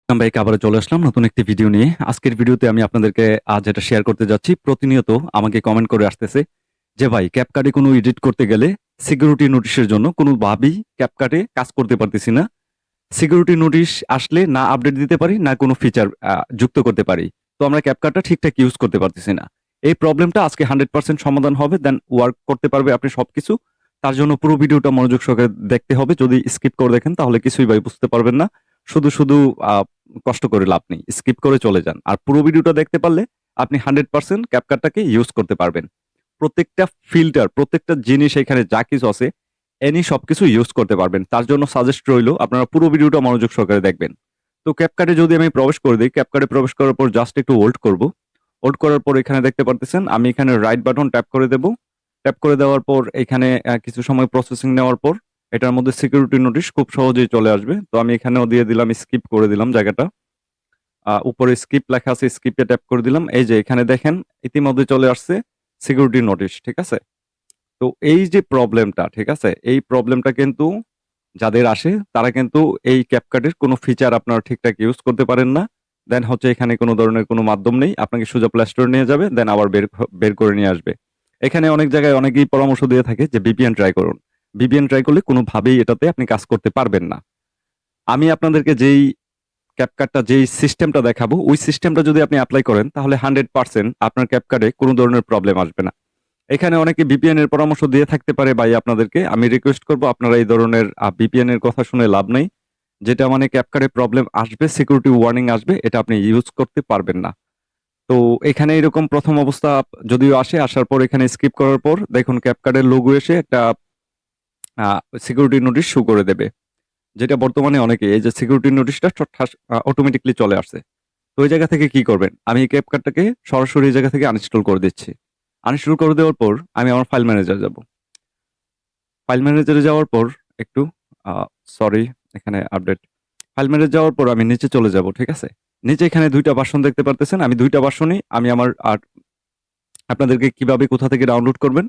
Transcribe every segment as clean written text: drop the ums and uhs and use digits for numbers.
Bike আবারও চলে আসলাম নতুন একটি ভিডিও নিয়ে। আজকের ভিডিওতে আমি আপনাদেরকে আজ যেটা শেয়ার করতে যাচ্ছি, প্রতিনিয়ত আমাকে কমেন্ট করে আসতেছে যে, "ভাই CapCut এ কোনো এডিট করতে গেলে সিকিউরিটি নোটিশের জন্য কোনোভাবেই CapCut এ কাজ করতে পারতেছি না। সিকিউরিটি নোটিশ আসলে না আপডেট দিতে পারি, না কোনো ফিচার যুক্ত করতে পারি। তো আমরা CapCut টা ঠিকঠাক ইউজ করতে পারতেছি না।" এই প্রবলেমটা আজকে 100% সমাধান হবে, দেন ওয়ার্ক করতে পারবে আপনি সবকিছু। তার জন্য পুরো ভিডিওটা মনোযোগ সহকারে দেখতে হবে। যদি স্কিপ করে দেখেন তাহলে কিছুই ভাই বুঝতে পারবেন না। শুধু আ কষ্ট করে লাভ নেই। স্কিপ করে চলে যান। আর পুরো ভিডিওটা দেখতে পারলে আপনি 100% CapCut টাকে ইউজ করতে পারবেন। প্রত্যেকটা ফিল্টার, প্রত্যেকটা জিনিস এখানে যা কিছু আছে সবকিছু ইউজ করতে পারবেন। তার জন্য সাজেস্ট রইলো আপনারা পুরো ভিডিওটা মনোযোগ সহকারে দেখবেন। তো CapCut এ যদি আমি প্রবেশ করে দেই, CapCut এ প্রবেশ করার পর জাস্ট একটু হোল্ড করব। হোল্ড করার পর এখানে দেখতে পারতেছেন আমি এখানে রাইট বাটন ট্যাপ করে দেব। ট্যাপ করে দেওয়ার পর এখানে কিছু সময় প্রসেসিং নেওয়ার পর এটার মধ্যে সিকিউরিটি নোটিশ খুব সহজেই চলে আসবে। তো আমি এখানেও দিয়ে দিলাম, স্কিপ করে দিলাম জায়গাটা। উপরে স্কিপ লেখা আছে, স্কিপে ট্যাপ করে দিলাম। এই যে এখানে দেখেন ইতিমধ্যে চলে আসছে সিকিউরিটি নোটিশ, ঠিক আছে? তো এই যে প্রবলেমটা, ঠিক আছে? এই প্রবলেমটা কিন্তু যাদের আসে তারা কিন্তু এই CapCut এর কোনো ফিচার আপনারা ঠিকঠাক ইউজ করতে পারেন না। দেন হচ্ছে এখানে কোনো ধরনের কোনো মাধ্যম নেই। আপনাকে সোজা প্লে স্টোরে নিয়ে যাবে, দেন আবার বের করে নিয়ে আসবে। এখানে অনেক জায়গায় অনেকেই পরামর্শ দিয়ে থাকে যে VPN ট্রাই করুন। VPN ট্রাই করলে কোনোভাবেই এটাতে আপনি কাজ করতে পারবেন না। আমি আপনাদেরকে যেই CapCut টা যেই সিস্টেমটা দেখাবো, ওই সিস্টেমটা যদি আপনি এপ্লাই করেন তাহলে 100% আপনার CapCut এ কোনো ধরনের প্রবলেম আসবে না। এখানে অনেকে VPN এর পরামর্শ দিয়ে থাকতে পারে ভাই আপনাদেরকে। আমি রিকোয়েস্ট করব আপনারা এই ধরনের VPN এর কথা শুনে লাভ নেই। যেটা মানে CapCut এ প্রবলেম আসবে, সিকিউরিটি ওয়ার্নিং আসবে, এটা আপনি ইউজ করতে পারবেন না। তো এখানে এরকম ১ম অবস্থা যদিও আসে, আসার পর এখানে স্কিপ করার পর দেখুন CapCut এর লোগো এসে একটা আ সিকিউরিটি নোটিশ শো করে দেবে। যেটা বর্তমানে অনেকে এই যে সিকিউরিটি নোটিশটা ঠাস অটোমেটিক্যালি চলে আসছে। তো ওই জায়গা থেকে কি করবেন? আমি এই CapCut টাকে সরাসরি এই জায়গা থেকে আনইনস্টল করে দিচ্ছি। আনইনস্টল করে দেওয়ার পর আমি আমার ফাইল ম্যানেজারে যাব। ফাইল ম্যানেজারে যাওয়ার পর একটু আ সরি, এখানে আপডেট। ফাইল ম্যানেজারে যাওয়ার পর আমি নিচে চলে যাব, ঠিক আছে? নিচে এখানে ২ টা ভার্সন দেখতে পারতেছেন। আমি ২ টা ভার্সনই আমি আমার আপনাদেরকে কিভাবে কোথা থেকে ডাউনলোড করবেন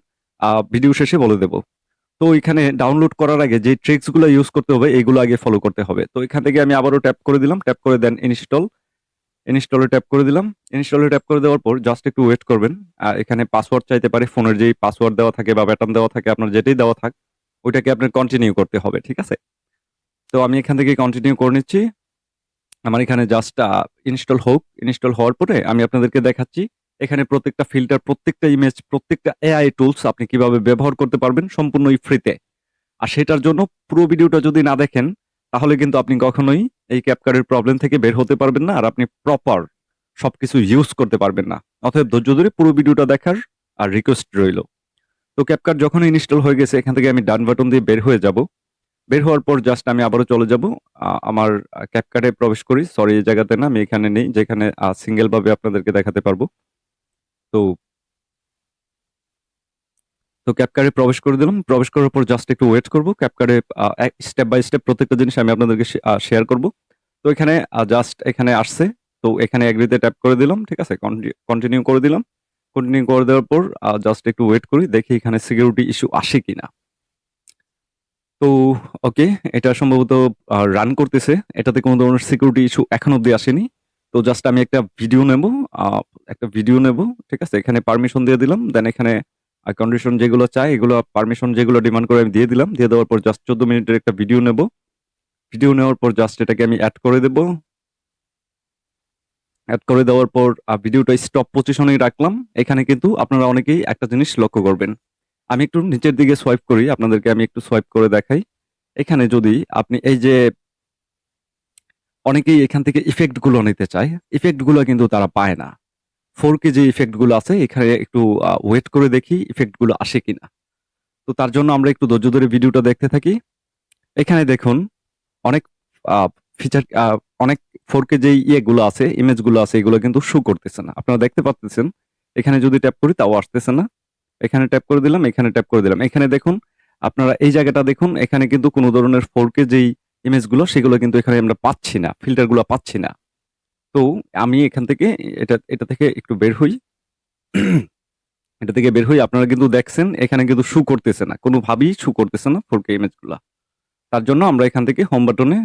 ভিডিও শেষে বলে দেব। তো এখানে ডাউনলোড করার আগে যে ট্রিকস গুলো ইউজ করতে হবে এগুলো আগে ফলো করতে হবে। তো এখান থেকে আমি আবারও ট্যাপ করে দিলাম। ট্যাপ করে দেন ইনস্টল। ইনস্টল এ ট্যাপ করে দিলাম। ইনস্টল এ ট্যাপ করে দেওয়ার পর জাস্ট একটু ওয়েট করবেন। এখানে পাসওয়ার্ড চাইতে পারে। ফোনের যেই পাসওয়ার্ড দেওয়া থাকে বা প্যাটার্ন দেওয়া থাকে, আপনার যেটাই দেওয়া থাক, ওইটাকে আপনার কন্টিনিউ করতে হবে, ঠিক আছে? তো আমি এখান থেকে কন্টিনিউ করে নিচ্ছি। আমার এখানে জাস্ট ইনস্টল হোক। ইনস্টল হওয়ার পরে আমি আপনাদেরকে দেখাচ্ছি এখানে প্রত্যেকটা ফিল্টার, প্রত্যেকটা ইমেজ, প্রত্যেকটা AI টুলস আপনি কিভাবে ব্যবহার করতে পারবেন সম্পূর্ণই ফ্রিতে। আর সেটার জন্য পুরো ভিডিওটা যদি না দেখেন তাহলে কিন্তু আপনি কখনোই এই CapCut এর প্রবলেম থেকে বের হতে পারবেন না। আর আপনি প্রপার সবকিছু ইউজ করতে পারবেন না। অতএব ধৈর্য ধরে পুরো ভিডিওটা দেখার রিকোয়েস্ট রইলো। তো CapCut যখন ইনস্টল হয়ে গেছে এখান থেকে আমি ডান বাটন দিয়ে বের হয়ে যাব। বের হওয়ার পর জাস্ট আমি আবারও চলে যাব। আমার CapCut এ প্রবেশ করি। সরি, এই জায়গাতে না, আমি এখানে নেই যেখানে সিঙ্গেল ভাবে আপনাদেরকে দেখাতে পারবো। তো CapCut এ প্রবেশ করে দিলাম। প্রবেশ করার পর জাস্ট একটু ওয়েট করব। CapCut এ স্টেপ বাই স্টেপ প্রত্যেকটা জিনিস আমি আপনাদেরকে শেয়ার করব। তো এখানে জাস্ট এখানে আসছে। তো এখানে এগ্রি তে ট্যাপ করে দিলাম। ঠিক আছে? কন্টিনিউ করে দিলাম। কন্টিনিউ করে দেওয়ার পর জাস্ট একটু ওয়েট করি। দেখি এখানে সিকিউরিটি ইস্যু আসে কিনা। তো ওকে, এটা সম্ভবত রান করতেছে। এটাতে কোন ধরনের সিকিউরিটি ইস্যু এখন অব্দি আসেনি। তো জাস্ট আমি একটা ভিডিও নেব। আ একটা ভিডিও নেব। ঠিক আছে? এখানে পারমিশন দিয়ে দিলাম। দেন এখানে কন্ডিশন যেগুলো চাই এগুলো, পারমিশন যেগুলো ডিমান্ড করে আমি দিয়ে দিলাম। দিয়ে দেওয়ার পর জাস্ট ১৪ মিনিটের একটা ভিডিও নেব। ভিডিও নেওয়ার পর জাস্ট এটাকে আমি এড করে দেব। এড করে দেওয়ার পর ভিডিওটা স্টপ পজিশনেই রাখলাম। এখানে কিন্তু আপনারা অনেকেই একটা জিনিস লক্ষ্য করবেন। আমি একটু নিচের দিকে সোয়াইপ করি। আপনাদেরকে আমি একটু সোয়াইপ করে দেখাই। এখানে যদি আপনি এই যে অনেকেই এখান থেকে ইফেক্ট গুলো নিতে চায়। ইফেক্ট গুলো কিন্তু তারা পায় না। 4K যে ইফেক্ট গুলো আছে এখানে একটু ওয়েট করে দেখি ইফেক্ট গুলো আসে কিনা। তো তার জন্য আমরা একটু ধৈর্য ধরে ভিডিওটা দেখতে থাকি। এখানে দেখুন অনেক আ ফিচার, অনেক 4K যেই ইয়েগুলো আছে, ইমেজ গুলো আছে এগুলো কিন্তু শো করতেছে না। আপনারা দেখতে পারতেছেন। এখানে যদি ট্যাপ করি তাও আসতেছে না। এখানে ট্যাপ করে দিলাম, এখানে ট্যাপ করে দিলাম। এখানে দেখুন আপনারা এই জায়গাটা দেখুন, এখানে কিন্তু কোন ধরনের 4K যেই ইমেজ গুলো সেগুলো কিন্তু এখানে আমরা পাচ্ছি না। ফিল্টার গুলো পাচ্ছি না। তো আমি এখান থেকে এটা থেকে একটু বের হই। এটা থেকে বের হই। আপনারা কিন্তু দেখছেন এখানে কিন্তু শো করতেছে না। কোনভাবেই শো করতেছে না 4K ইমেজ গুলা। তার জন্য আমরা এখান থেকে হোম বাটনে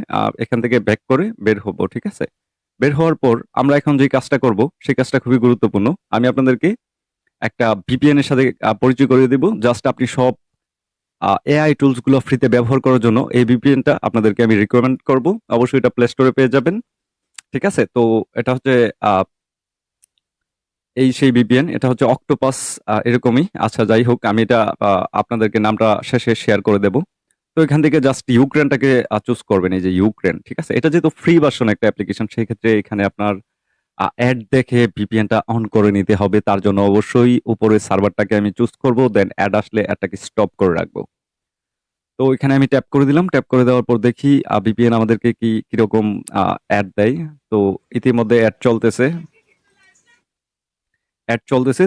এখান থেকে ব্যাক করে বের হবো। ঠিক আছে? বের হওয়ার পর আমরা এখন যে কাজটা করব সেই কাজটা খুবই গুরুত্বপূর্ণ। আমি আপনাদেরকে একটা ভিপিএন এর সাথে পরিচয় করিয়ে দিব। জাস্ট আপনি সব এআই টুলস গুলো ফ্রিতে ব্যবহার করার জন্য এই ভিপিএনটা আপনাদেরকে আমি রিকমেন্ড করব। অবশ্যই এটা প্লে স্টোরে পেয়ে যাবেন। ঠিক আছে? তো এটা হচ্ছে আ এই সেই ভিপিএন, এটা হচ্ছে অক্টোপাস এরকমই। আচ্ছা যাই হোক, আমি এটা আপনাদেরকে নামটা শেষে শেয়ার করে দেব। তো এখান থেকে জাস্ট ইউক্রেনটাকে চুজ করবেন, এই যে ইউক্রেন। ঠিক আছে? এটা যেহেতু ফ্রি ভার্সন একটা অ্যাপ্লিকেশন, সেই ক্ষেত্রে এখানে আপনার অ্যাড দেখে ভিপিএনটা অন করে নিতে হবে। তার জন্য অবশ্যই উপরের সার্ভারটাকে আমি চুজ করব, দেন অ্যাড আসলে অ্যাডটাকে স্টপ করে রাখবো। তো এখানে আমি ট্যাপ করে দিলাম। ট্যাপ করে দেওয়ার পর দেখি ভিপিএন আমাদেরকে কিরকম অ্যাড দেয়। তো ইতিমধ্যে অ্যাড চলতেছে।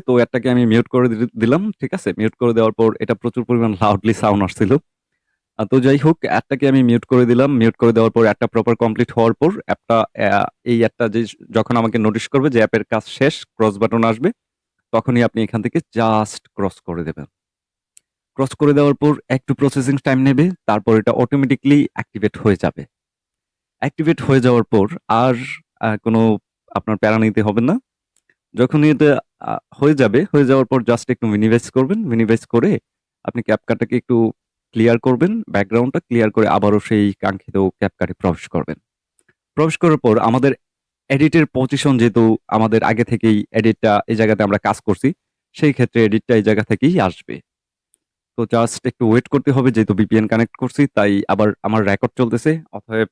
তো অ্যাডটাকে আমি মিউট করে দিলাম। ঠিক আছে? মিউট করে দেওয়ার পর এটা প্রচুর পরিমাণ লাউডলি সাউন্ড আসছিল। তো যাই হোক, অ্যাডটাকে আমি মিউট করে দিলাম। মিউট করে দেওয়ার পর অ্যাডটা প্রপার কমপ্লিট হওয়ার পর এই অ্যাডটা যখন আমাকে নোটিস করবে যে অ্যাপের কাজ শেষ, ক্রস বাটন আসবে, তখনই আপনি এখান থেকে জাস্ট ক্রস করে দেবেন। ক্রস করে দেওয়ার পর একটু প্রসেসিং টাইম নেবে। তারপর এটা অটোমেটিক্যালি অ্যাক্টিভেট হয়ে যাবে। অ্যাক্টিভেট হয়ে যাওয়ার পর আর কোনো আপনার প্যারা নিতে হবে না। যখনই এটা হয়ে যাবে, হয়ে যাওয়ার পর জাস্ট একটু মিনিমাইজ করবেন। মিনিমাইজ করে আপনি ক্যাপকাটটাকে একটু ক্লিয়ার করবেন। ব্যাকগ্রাউন্ডটা ক্লিয়ার করে আবারও সেই কাঙ্ক্ষিত ক্যাপকাটে প্রবেশ করবেন। প্রবেশ করার পর আমাদের এডিটের পজিশন, যেহেতু আমাদের আগে থেকেই এডিটটা এই জায়গাতে আমরা কাজ করছি, সেই ক্ষেত্রে এডিটটা এই জায়গা থেকেই আসবে। তো জাস্ট একটু ওয়েট করতে হবে, যেহেতু ভিপিএন কানেক্ট করছি তাই আবার আমার রেকর্ড চলতেছে। অতএব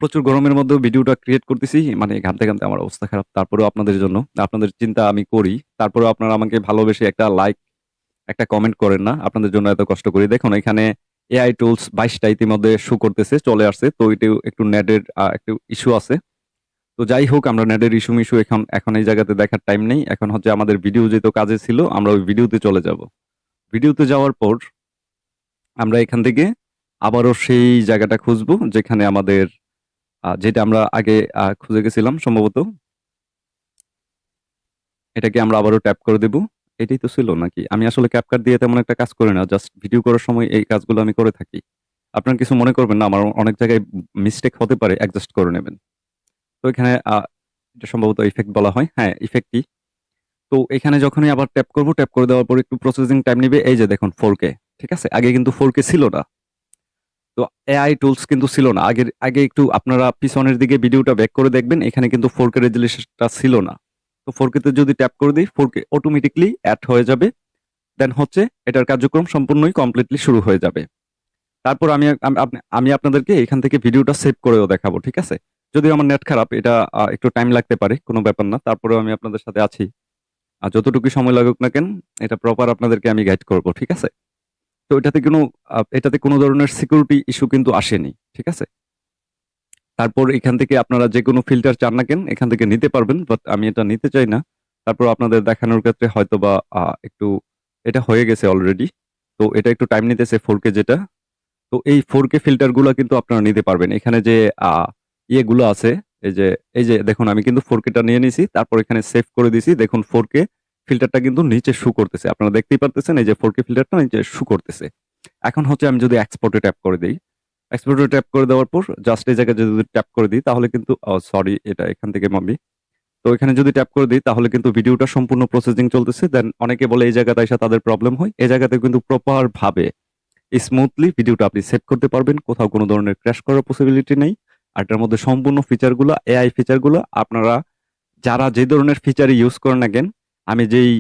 প্রচুর গরমের মধ্যেও ভিডিওটা ক্রিয়েট করতেছি। মানে ঘামতে, ঘামতে আমার অবস্থা খারাপ। তারপরেও আপনাদের জন্য, আপনাদের চিন্তা আমি করি। তারপরেও আপনারা আমাকে ভালোবেসে একটা লাইক, একটা কমেন্ট করেন না। আপনাদের জন্য এত কষ্ট করি। দেখুন এখানে এআই টুলস ২২ টা ইতিমধ্যে শো করতেছে, চলে আসছে। তো এটাও একটু নেটের একটু ইস্যু আছে। তো যাই হোক, আমরা নেটের ইস্যু এখন এই জায়গাতে দেখার টাইম নেই। এখন হচ্ছে আমাদের ভিডিও যেহেতু কাজে ছিল, আমরা ওই ভিডিওতে চলে যাব। ভিডিওতে যাওয়ার পর আমরা এখান থেকে আবারও সেই জায়গাটা খুঁজবো যেখানে আমাদের যেটা আমরা আগে খুঁজে গেছিলাম সম্ভবত। এটাকে আমরা আবারও ট্যাপ করে দেব। এটাই তো ছিল নাকি? আমি আসলে ক্যাপকাট দিয়ে তেমন একটা কাজ করি না। জাস্ট ভিডিও করার সময় এই কাজগুলো আমি করে থাকি। আপনারা কিছু মনে করবেন না। আমার অনেক জায়গায় মিস্টেক হতে পারে, অ্যাডজাস্ট করে নেবেন। তো এখানে এটা সম্ভবত ইফেক্ট বলা হয়। হ্যাঁ, ইফেক্টই। তো এখানে যখনই আবার ট্যাপ করব, ট্যাপ করে দেওয়ার পর একটু প্রসেসিং টাইম নিবে। এই যে দেখুন 4K, ঠিক আছে? আগে কিন্তু 4K ছিল না। তো এআই টুলস কিন্তু ছিল না। আগে একটু আপনারা পিছনের দিকে ভিডিওটা ব্যাক করে দেখবেন। এখানে কিন্তু 4K রেজোলিউশনটা ছিল না। তো 4K তে যদি ট্যাপ করে দিই, 4K অটোমেটিক্যালি অ্যাড হয়ে যাবে। দেন হচ্ছে এটার কার্যক্রম সম্পূর্ণই কমপ্লিটলি শুরু হয়ে যাবে। তারপর আমি আপনাদেরকে এখান থেকে ভিডিওটা সেভ করেও দেখাবো। ঠিক আছে? যদিও আমার নেট খারাপ, এটা একটু টাইম লাগতে পারে, কোনো ব্যাপার না। তারপরেও আমি আপনাদের সাথে আছি। আর যতটুকু সময় লাগুক না কেন, এটা প্রপার আপনাদেরকে আমি গাইড করব। ঠিক আছে? তো এটাতে কোনো ধরনের সিকিউরিটি ইস্যু কিন্তু আসেনি। ঠিক আছে? তারপর এখান থেকে আপনারা যেকোনো ফিল্টার চান না কেন এখান থেকে নিতে পারবেন। বাট আমি এটা নিতে চাই না। তারপর আপনাদের দেখানোর ক্ষেত্রে হয়তোবা একটু এটা হয়ে গেছে অলরেডি। তো এটা একটু টাইম নিতেছে 4K যেটা। তো এই 4K ফিল্টার গুলা কিন্তু আপনারা নিতে পারবেন। এখানে যে ইয়েগুলো আছে, এই যে দেখুন আমি কিন্তু 4K টা নিয়ে নিছি। তারপর এখানে সেভ করে দিছি। দেখুন 4K ফিল্টারটা কিন্তু নিচে শো করতেছে। আপনারা দেখতেই পারতেছেন, এই যে 4K ফিল্টারটা নিচে শো করতেছে। এখন হচ্ছে আমি যদি এক্সপোর্ট এ ট্যাপ করে দেই, এক্সপোর্ট এ ট্যাপ করে দেওয়ার পর জাস্ট এই জায়গায় যদি ট্যাপ করে দিই তাহলে কিন্তু সরি, এটা এখান থেকে মাবি। তো এখানে যদি ট্যাপ করে দিই তাহলে কিন্তু ভিডিওটা সম্পূর্ণ প্রসেসিং চলতেছে। দেন অনেকে বলে এই জায়গাতে এসে তাদের প্রবলেম হয়। এই জায়গাতে কিন্তু প্রপার ভাবে স্মুথলি ভিডিওটা আপনি সেভ করতে পারবেন। কোথাও কোনো ধরনের ক্র্যাশ করার পসিবিলিটি নেই। আর এটার মধ্যে সম্পূর্ণ ফিচারগুলো, এআই ফিচারগুলো আপনারা যারা যে ধরনের ফিচার ইউজ করেন না কেন, আমি যেই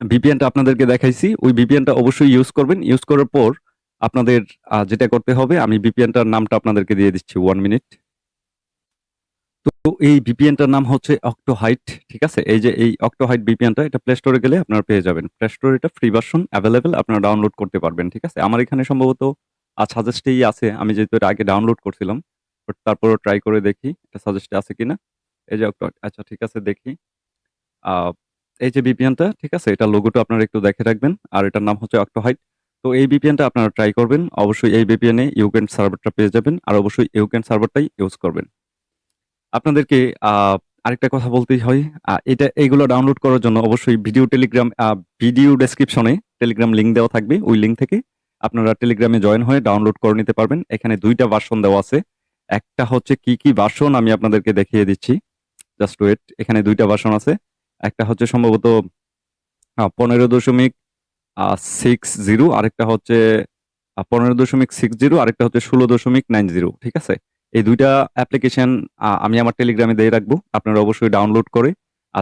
ভিপিএনটা আপনাদেরকে দেখাইছি, ওই ভিপিএনটা অবশ্যই ইউজ করবেন। ইউজ করার পর আপনাদের যেটা করতে হবে, আমি ভিপিএনটার নামটা আপনাদেরকে দিয়ে দিচ্ছি 1 মিনিট। তো এই ভিপিএনটার নাম হচ্ছে অক্টোহাইট। ঠিক আছে? এই যে এই অক্টোহাইট ভিপিএনটা, এটা প্লে স্টোরে গেলে আপনারা পেয়ে যাবেন। প্লে স্টোরে এটা ফ্রি ভার্সন অ্যাভেলেবল, আপনারা ডাউনলোড করতে পারবেন। ঠিক আছে? আমার এখানে সম্ভবত সাজেস্টেই আছে। আমি যেহেতু এটা আগে ডাউনলোড করছিলাম, বাট তারপরেও ট্রাই করে দেখি এটা সাজেস্টে আছে কিনা। এই যে আচ্ছা ঠিক আছে, দেখি। আ এই যে ভিপিএনটা, ঠিক আছে? এটার লোগোটা আপনারা একটু দেখে রাখবেন। আর এটার নাম হচ্ছে অক্টোহাইট। তো এই ভিপিএনটা আপনারা ট্রাই করবেন। অবশ্যই এই ভিপিএন এ ইউকেন্ড সার্ভারটা পেয়ে যাবেন। আর অবশ্যই ইউকেন্ড সার্ভারটাই ইউজ করবেন। আপনাদেরকে আরেকটা কথা বলতেই হয়। এইগুলো ডাউনলোড করার জন্য অবশ্যই ভিডিও ডেসক্রিপশনে টেলিগ্রাম লিংক দেওয়া থাকবে। ওই লিংক থেকে আপনারা টেলিগ্রামে জয়েন হয়ে ডাউনলোড করে নিতে পারবেন। এখানে ২ টা ভার্সন দেওয়া আছে। একটা হচ্ছে কি কি ভার্সন আমি আপনাদেরকে দেখিয়ে দিচ্ছি। জাস্ট ওয়েট, এখানে ২টা ভার্সন আছে। একটা হচ্ছে সম্ভবত 15.60, আরেকটা হচ্ছে 15.60, আরেকটা হচ্ছে 16.90। ঠিক আছে? এই ২টা অ্যাপ্লিকেশন আমি আমার টেলিগ্রামে দিয়ে রাখবো। আপনারা অবশ্যই ডাউনলোড করে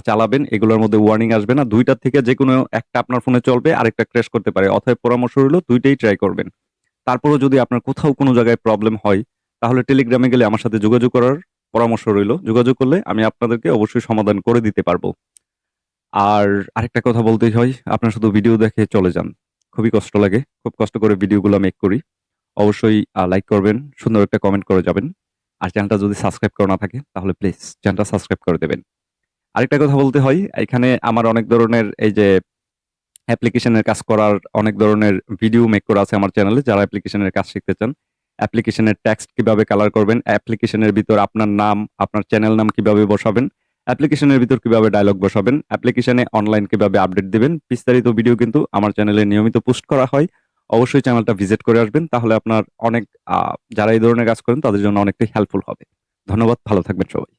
চালাবেন। এগুলোর মধ্যে ওয়ার্নিং আসবে না। ২টার থেকে যেকোনো একটা আপনার ফোনে চলবে, আরেকটা ক্র্যাশ করতে পারে। অতএব পরামর্শ হইলো ২টাই ট্রাই করবেন। তারপরেও যদি আপনার কোথাও কোনো জায়গায় প্রবলেম হয়, তাহলে টেলিগ্রামে গেলে আমার সাথে যোগাযোগ করার পরামর্শ রইলো। যোগাযোগ করলে আমি আপনাদেরকে অবশ্যই সমাধান করে দিতে পারবো। আর আরেকটা কথা বলতেই হয়, আপনারা শুধু ভিডিও দেখে চলে যান। খুবই কষ্ট লাগে। খুব কষ্ট করে ভিডিওগুলা মেক করি। অবশ্যই লাইক করবেন, সুন্দর একটা কমেন্ট করে যাবেন। আর চ্যানেলটা যদি সাবস্ক্রাইব করা না থাকে তাহলে প্লিজ চ্যানেলটা সাবস্ক্রাইব করে দেবেন। আরেকটা কথা বলতে হয়, এখানে আমার অনেক ধরনের এই যে অ্যাপ্লিকেশনের কাজ করার অনেক ধরনের ভিডিও মেক করা আছে আমার চ্যানেলে। যারা অ্যাপ্লিকেশনের কাজ শিখতে চান, অ্যাপ্লিকেশনের টেক্সট কিভাবে কালার করবেন, অ্যাপ্লিকেশনের ভিতর আপনার নাম, আপনার চ্যানেল নাম কিভাবে বসাবেন, অ্যাপ্লিকেশনের ভিতর কিভাবে ডায়লগ বসাবেন, অ্যাপ্লিকেশনে অনলাইন কিভাবে আপডেট দিবেন, বিস্তারিত ভিডিও কিন্তু আমার চ্যানেলে নিয়মিত পোস্ট করা হয়। অবশ্যই চ্যানেলটা ভিজিট করে আসবেন। তাহলে আপনার অনেক যারা এই ধরনের কাজ করেন তাদের জন্য অনেকটাই হেল্পফুল হবে। ধন্যবাদ। ভালো থাকবেন সবাই।